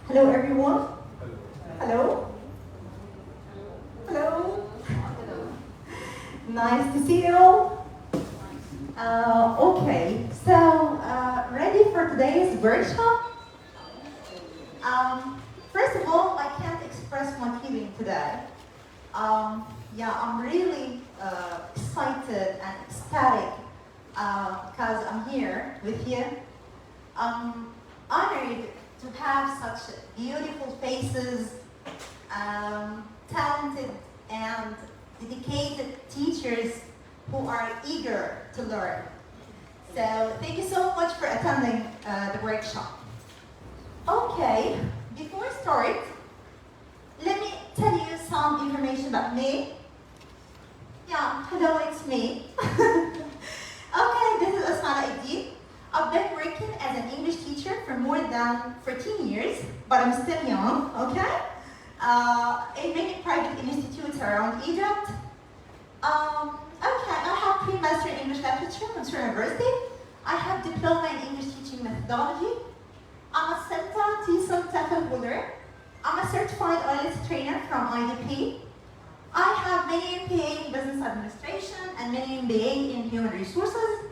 Hello, everyone. Hello. Hello. Nice to see you all. Okay, so ready for today's workshop? First of all, I can't express my feeling today. Yeah, I'm really excited and ecstatic because I'm here with you. I'm honored to have such beautiful faces, talented and dedicated teachers who are eager to learn. So thank you so much for attending the workshop. Okay, before I start, let me tell you some information about me. Yeah, hello, it's me. Okay, this is Asmana Eddin. I've been working as an English teacher for more than 14 years, but I'm still young, okay? In many private institutes around Egypt. Okay, I have pre-master in English literature from Surrey University. I have diploma in English teaching methodology. I'm a CELTA, TESOL, TEFL holder. I'm a certified IELTS trainer from IDP. I have many MBA in business administration and many MBA in human resources.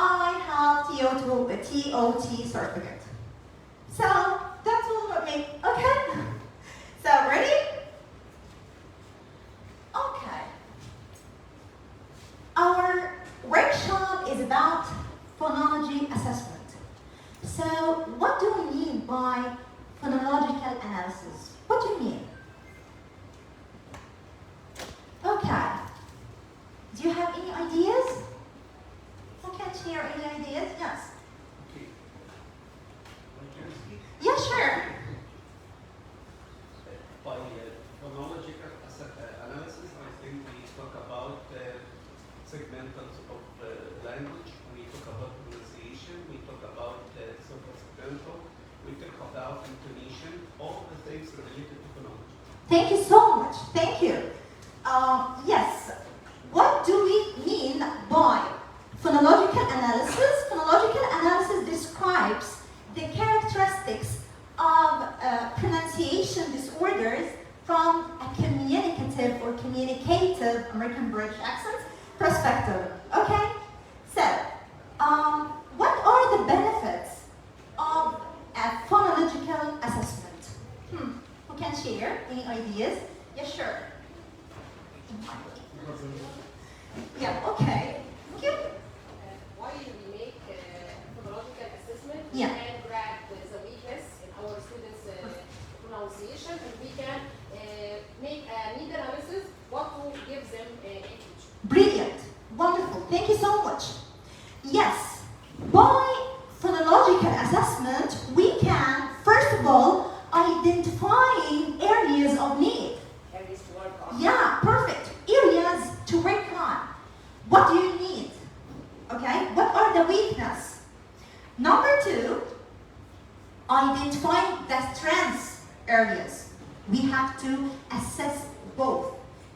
I have TOT certificate. So that's all about me. Okay? So ready? Okay. Our workshop is about phonology assessment. So what do we mean by phonological analysis? What do you mean? Okay. Do you have any ideas? Who can share any ideas? Yes. Okay. Yeah, sure. By phonological analysis, I think we talk about segmentals of language, we talk about pronunciation, we talk about segmental, we talk about intonation, all the things related to phonology. Thank you so much. Thank you. Yes. What do we mean by phonological analysis? Phonological analysis describes the characteristics of pronunciation disorders from a communicative or communicative American British accent perspective. Okay? So, what are the benefits of a phonological assessment? Who can share any ideas? Yes, sure. Yeah, okay. Thank you. Why we make phonological assessment? Yeah. We can grab the weakness in our students' pronunciation, and we can make a need analysis what to give them in future. Brilliant. Wonderful. Thank you so much. Yes. By phonological assessment, we can, first of all, identify areas of need. Areas to work on. Yeah, perfect. Areas to work on. What do you need? Okay, what are the weaknesses? Number two, identify the strengths areas. We have to assess both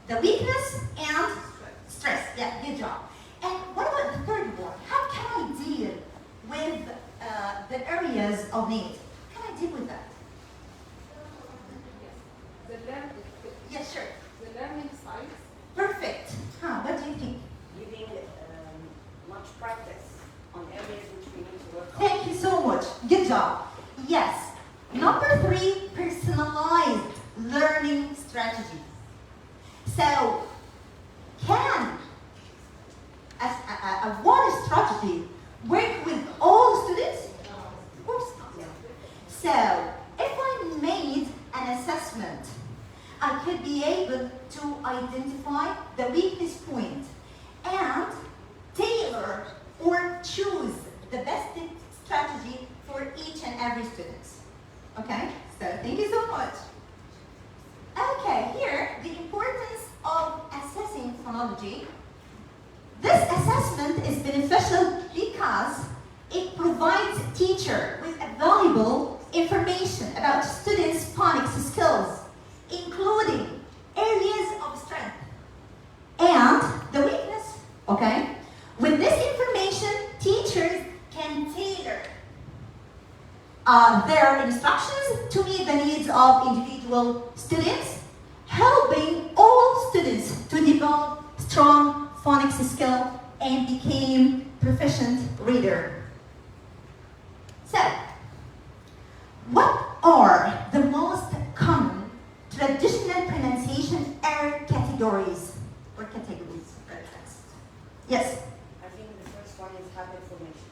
the weakness and stress. Yeah, good job. And what about the third one? How can I deal with the areas of need? How can I deal with that? Yes, sure. The learning styles. Perfect. What do you think? Giving much practice on areas which we need to work on. Thank you so much. Good job. Yes. Number three, personalized learning strategy. So, can one strategy work with all students? Of course not. So, if I made an assessment, I could be able to identify the weakness point and tailor or choose the best strategy for each and every student. Okay, so thank you so much. Okay, here, the importance of assessing phonology. This assessment is beneficial because it provides teacher with valuable information about students' phonics skills, including areas of strength and the weakness, okay? With this information, teachers can tailor their instructions to meet the needs of individual students, helping all students to develop strong phonics skill and became proficient reader. So, what are the most common traditional pronunciation error categories or categories? Yes. I think the first one is habit formation.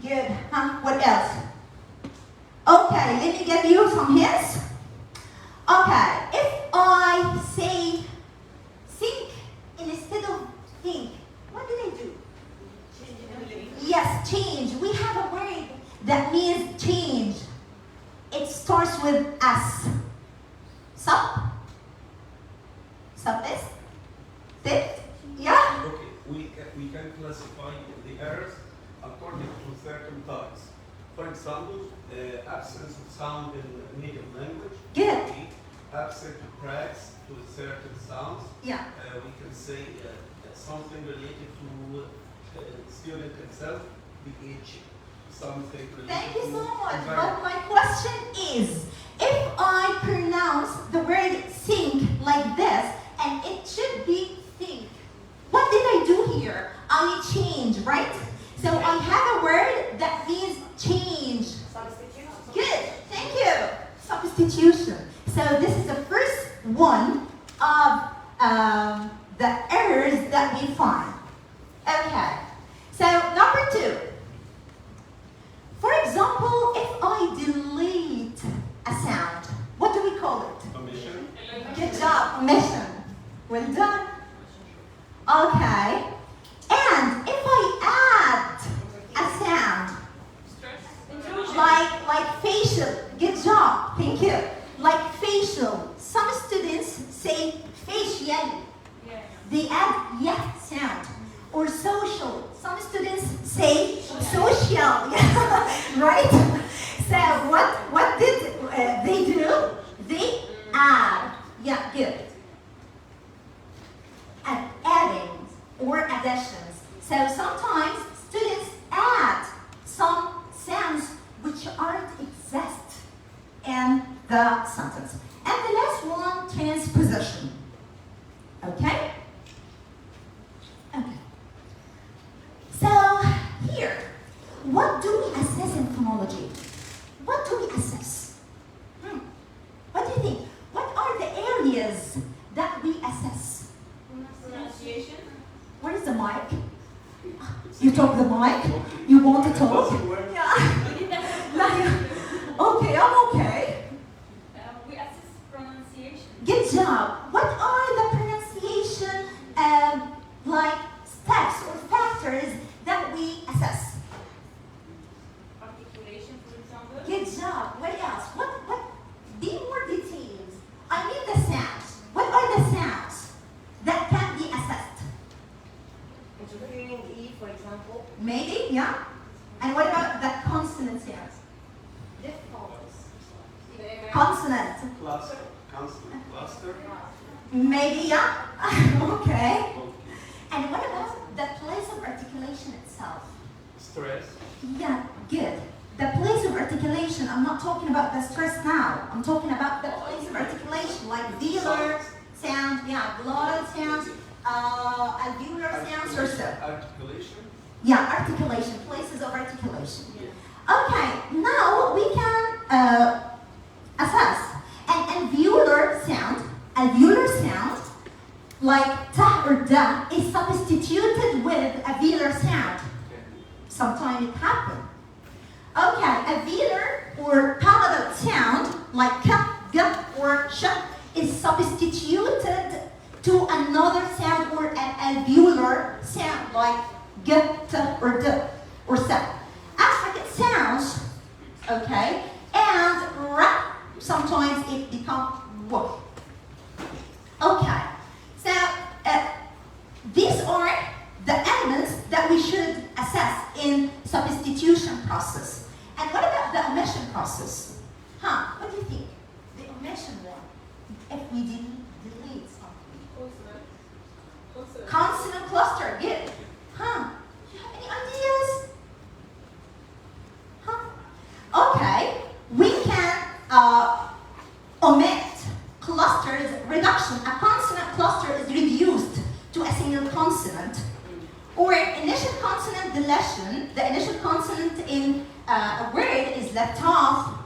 Good. What else? Okay, let me give you some hints. Okay, if I say think instead of think, what did I do? Yes, change. We have a word that means change. It starts with S. Sup? Sup is? Sit? Yeah? Okay, we can classify the errors according to certain types. For example, absence of sound in native language. Good. Okay. Absent pracs to certain sounds. Yeah. We can say something related to student himself, the age, something related Thank you to so much. But environment. my question is, if I pronounce the word think like this, and it should be think, what did I do here? I change, right? So I have a word that means change. Substitution. Good, thank you. Substitution. So this is the first one of the errors that we find. Okay. So number 2. For example, if I delete a sound, what do we call it? Omission. Good job, omission. Well done. Okay. And if I add a sound, like facial, good job, thank you. Like facial, some students say facial. They add yeah sound. Or social, some students say social, right? So what did they do? They add, yeah, good. Adding or additions. So sometimes students add some sounds which aren't exist in the sentence. And the last one, transposition. Okay? Okay. So here, what do we assess in phonology? What do we assess? What do you think? What are the areas that we assess? Pronunciation. Where is the mic? You talk the mic? You want to talk? Doesn't work. Yeah. Okay, I'm okay. We assess pronunciation. Good job. What are the pronunciation like steps or factors that we assess? Articulation, for example. Good job. What else? What? Be more detailed. I need the sounds. What are the sounds that can be assessed? Interfering E, for example. Maybe, yeah. And what about the consonant sounds? Consonant. Cluster, consonant cluster. Maybe, yeah. Okay. Okay. And what about the place of articulation itself? Stress. Yeah, good. The place of articulation, I'm not talking about the stress now. I'm talking about the place of articulation, like velar sound, yeah, glottal sounds, alveolar sounds, or so. Articulation. Yeah, articulation, places of articulation. Okay, now we can assess an alveolar sound. Alveolar sound, like ta or da, is substituted with a velar sound. Sometimes it happens. Okay, a velar or palatal sound, like ka, ga, or sh, is substituted to another sound or an alveolar sound, like g, t, or d, or sa. Affricate sounds, okay, and r, sometimes it becomes w. Okay, so these are the elements that we should assess in substitution process. And what about the omission process? What do you think? The omission one, if we delete something. Consonant cluster, good. Do you have any ideas? Okay. deletion, the initial consonant in a word is left off.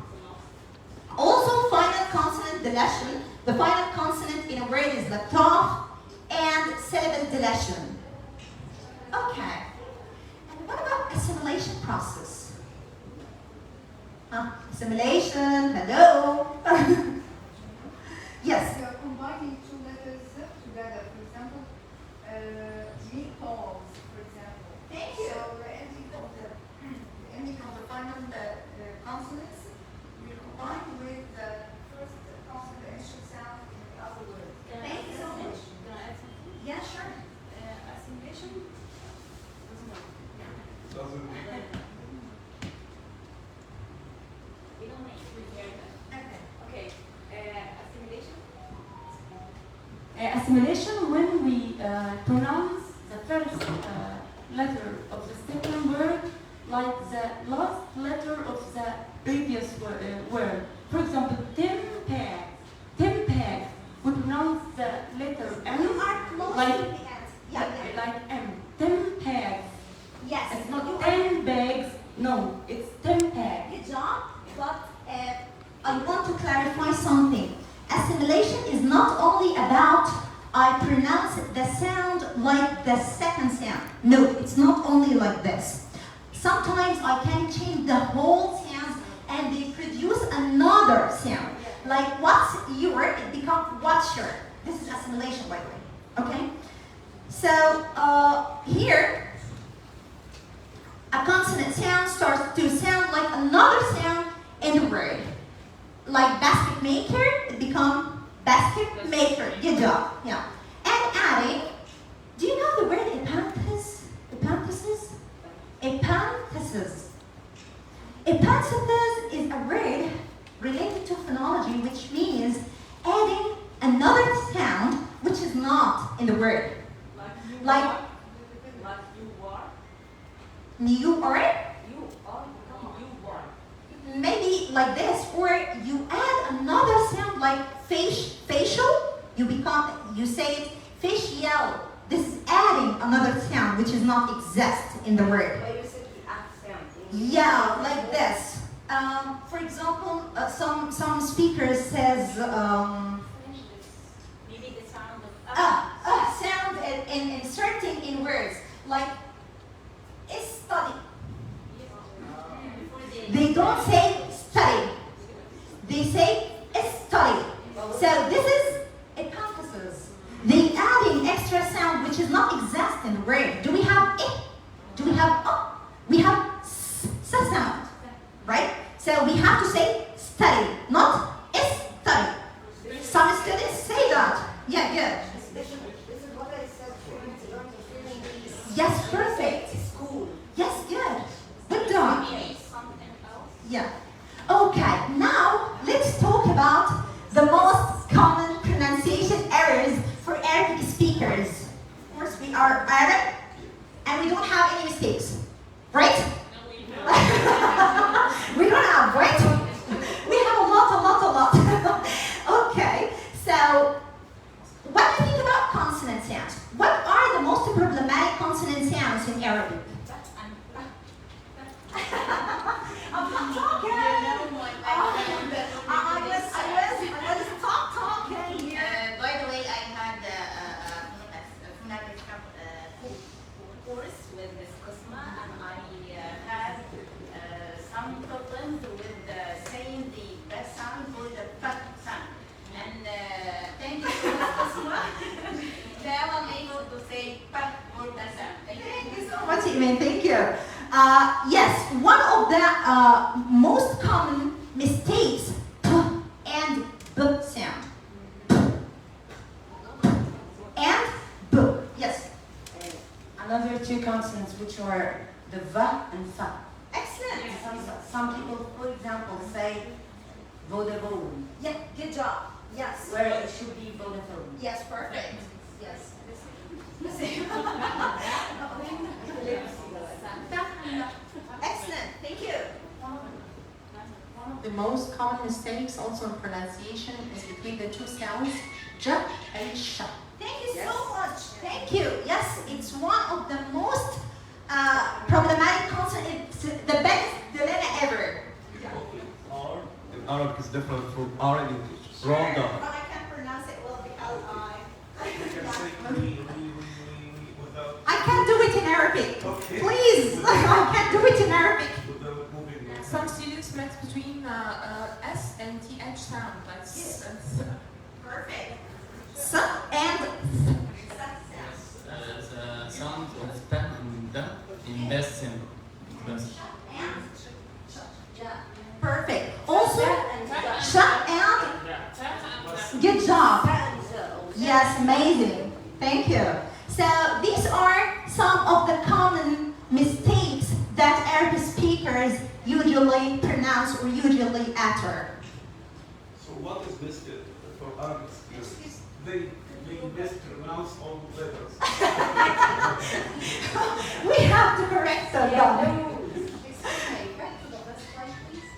Also, final consonant deletion, the final consonant in a word is left off, and syllable deletion. Okay. And what about assimilation process? Assimilation, hello. Yes. You are combining two letters together. For example, meatballs, for example. Thank you. So the ending of the final consonants will combine with the first consonant, the initial sound in the other word. Thank you so much. Can I add something? Yeah, sure. Assimilation doesn't work. Doesn't make We don't make it here. Okay. Okay. Assimilation. Assimilation when we pronounce the first letter of the second word like the last letter of the previous word. For example, Timpeg. Timpeg. We pronounce the letter M You are close like, to the end. Yeah. like M. Timpeg. Yes. It's you not are 10 bags. No, it's Timpeg. Good job, but I want to clarify something. Assimilation is not only about I pronounce the sound like the second sound. No, it's not only like this. Sometimes I can change the whole sound and they produce another sound. Like what's your, it becomes what's your. This is assimilation, by the way. Okay? So here, a consonant sound starts to sound like another sound in the word. Like basket maker, it becomes basket maker. Good job. Yeah. And adding, do you know the word epanthesis? Epanthesis? Epanthesis. Epanthesis is a word related to phonology, which means adding another sound which is not in the word. Like You are. you or You are. You are. maybe like this, or you add another sound like facial, you say it facial. This is adding another sound which is not exist in the word. But you said the accent. Yeah, like this. For example, some speakers says Maybe the sound of sound in inserting in words like study. They don't say study. They say study. So this is epanthesis. They adding extra sound which is not exist in the word. Do we have it? Do we have we have sound, right? So we have to say study, not study. Some students say that. Yeah, good. This is what I said for you to learn to feel English. Yes, perfect. school. Yes, good. Good done. Maybe something else. Yeah. Okay, now let's talk about the most common pronunciation errors for Arabic speakers. Of course, we are Arab and we don't have any mistakes, right? We don't have, right? We have a lot. Okay, so what do you think about consonant sounds? What are the most problematic consonant sounds in Arabic? I'm not talking. I was talking here. By the way, I had a phonetic course with this Qisma, and I had some problems with saying the best sound for the fat sound. And thank you so much, Qisma. Now I'm able to say fat for the sound. Thank you so much, Iman. Thank you. Yes, one of the most common mistakes, p and b sound. And b. Yes. Another two consonants which are the va and fa. Excellent. Some people, for example, say Vodafone, Yeah, good job. Yes. where it should be Vodafone. Yes, perfect. Yes. Excellent. Thank you. One of the most common mistakes also in pronunciation is between the two sounds, j and sh. Thank you so much. Thank you. Yes, it's one of the most problematic consonant is the best dilemma ever. R in Arabic is different from R in English. Wrong But R. I can't pronounce it well because You can say we without I can't do it in Arabic. Okay. Please, I can't do it in Arabic. without moving. Some students mix between S and TH sound. That's Perfect. S and the sound of ta and da in this symbol. Bas. perfect. Also, sh and good job. Yes, amazing. Thank you. So these are some of the common mistakes that Arabic speakers usually pronounce or usually utter. So what is this for Arabic speakers? They mispronounce all letters. We have to correct them.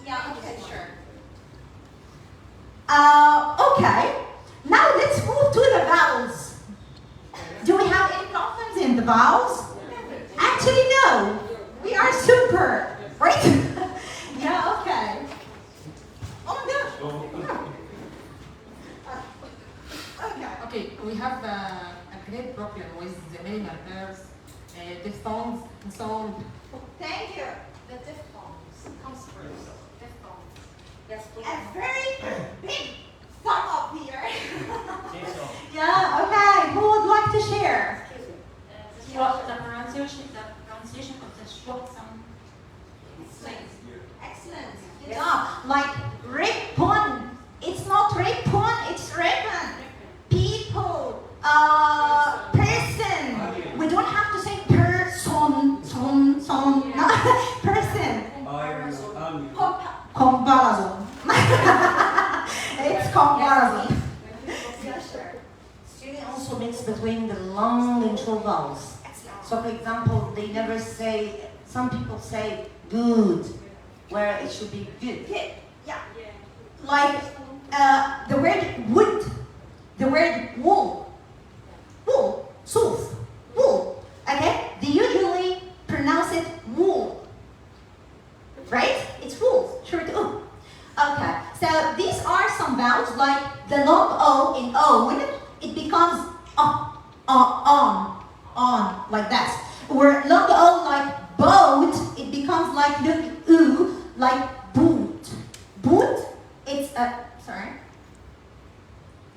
Yeah, okay, sure. Okay. Now let's move to the vowels. Do we have any problems in the vowels? Actually, no. We are super, right? Yeah, okay. Oh my gosh. Okay. okay. We have a great problem with the many verbs, diphthongs, and so on. Thank you. The diphthongs comes first. Diphthongs. Yes, please. A very big thumb up here. Yeah, okay. Who would like to share? What the pronunciation of the short sound. Excellent. Good job. Like ribbon. It's not ribbon, it's ribbon. People, person. We don't have to say person, son. No, person. Comparison. It's comparison. Yeah, sure. Students also mix between the long and short vowels. So, for example, they never say, some people say good, where it should be good. Yeah. Like the word wood, the word wool, wool, soof, wool. Okay? They usually pronounce it wool. Right? It's wool. Short O. Okay. So these are some vowels like the long O in own, it becomes on, like that. Or long O like boat, it becomes like look oo, like boot. Boot, it's sorry.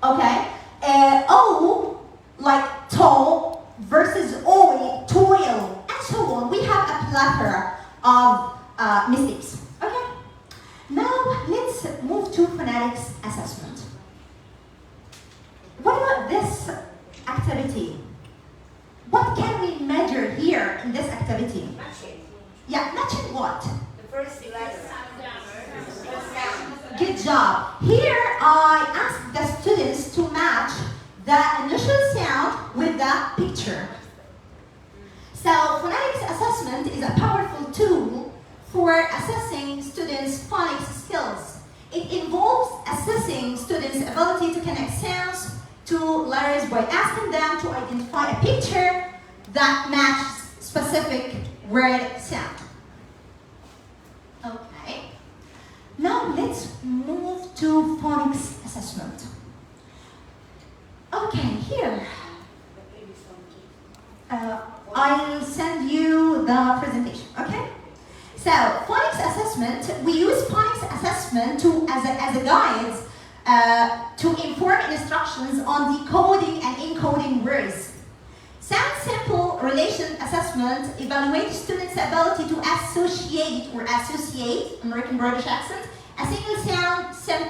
Okay. O like toll versus oi, toil, and so on. We have a plethora of mistakes. Okay. Now let's move to phonetics assessment. What about this activity? What can we measure here in this activity? Matching. Yeah, matching what? The first letter. Good job. Here I asked the students to match the initial sound with the picture. So phonetics assessment is a powerful tool for assessing students' phonics skills. It involves assessing students' ability to connect sounds to letters by asking them to identify a picture that matches specific word sound. Okay. Now let's move to phonics assessment. Okay, here. I'll send you the presentation, okay? So, phonics assessment, we use phonics assessment as a guide to inform instructions on decoding and encoding words. Sound sample relation assessment evaluates students' ability to associate American British accent, a single sound sample